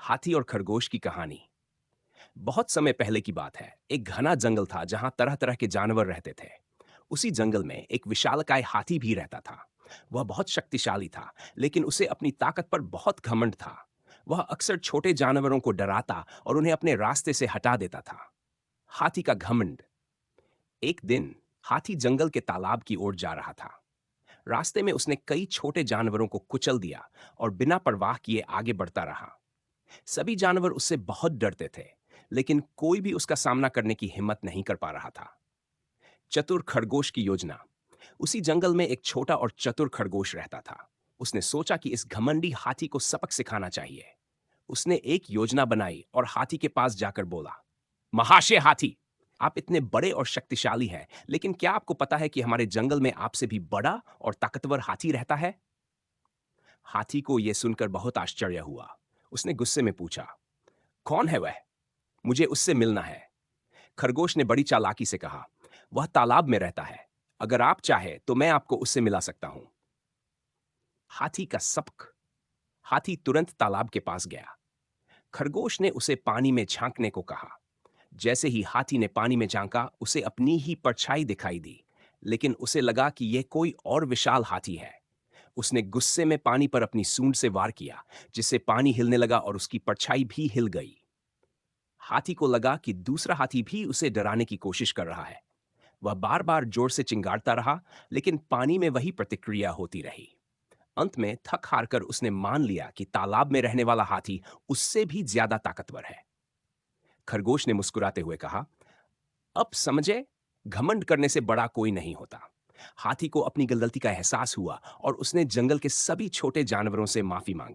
हाथी और खरगोश की कहानी। बहुत समय पहले की बात है। एक घना जंगल था जहां तरह तरह के जानवर रहते थे। उसी जंगल में एक विशालकाय हाथी भी रहता था। वह बहुत शक्तिशाली था, लेकिन उसे अपनी ताकत पर बहुत घमंड था। वह अक्सर छोटे जानवरों को डराता और उन्हें अपने रास्ते से हटा देता था। हाथी का घमंड। एक दिन हाथी जंगल के तालाब की ओर जा रहा था। रास्ते में उसने कई छोटे जानवरों को कुचल दिया और बिना परवाह किए आगे बढ़ता रहा। सभी जानवर उससे बहुत डरते थे, लेकिन कोई भी उसका सामना करने की हिम्मत नहीं कर पा रहा था। चतुर खरगोश की योजना। उसी जंगल में एक छोटा और चतुर खरगोश रहता था। उसने सोचा कि इस घमंडी हाथी को सबक सिखाना चाहिए। उसने एक योजना बनाई और हाथी के पास जाकर बोला, महाशय हाथी, आप इतने बड़े और शक्तिशाली हैं, लेकिन क्या आपको पता है कि हमारे जंगल में आपसे भी बड़ा और ताकतवर हाथी रहता है? हाथी को यह सुनकर बहुत आश्चर्य हुआ। उसने गुस्से में पूछा, कौन है वह? मुझे उससे मिलना है। खरगोश ने बड़ी चालाकी से कहा, वह तालाब में रहता है। अगर आप चाहे तो मैं आपको उससे मिला सकता हूं। हाथी का सबक। हाथी तुरंत तालाब के पास गया। खरगोश ने उसे पानी में झांकने को कहा। जैसे ही हाथी ने पानी में झांका, उसे अपनी ही परछाई दिखाई दी। लेकिन उसे लगा कि यह कोई और विशाल हाथी है। उसने गुस्से में पानी पर अपनी सूंड से वार किया, जिससे पानी हिलने लगा और उसकी परछाई भी हिल गई। हाथी को लगा कि दूसरा हाथी भी उसे डराने की कोशिश कर रहा है। वह बार बार जोर से चिंगारता रहा, लेकिन पानी में वही प्रतिक्रिया होती रही। अंत में थक हार कर उसने मान लिया कि तालाब में रहने वाला हाथी उससे भी ज्यादा ताकतवर है। खरगोश ने मुस्कुराते हुए कहा, अब समझे, घमंड करने से बड़ा कोई नहीं होता। हाथी को अपनी गलती का एहसास हुआ और उसने जंगल के सभी छोटे जानवरों से माफी मांगी।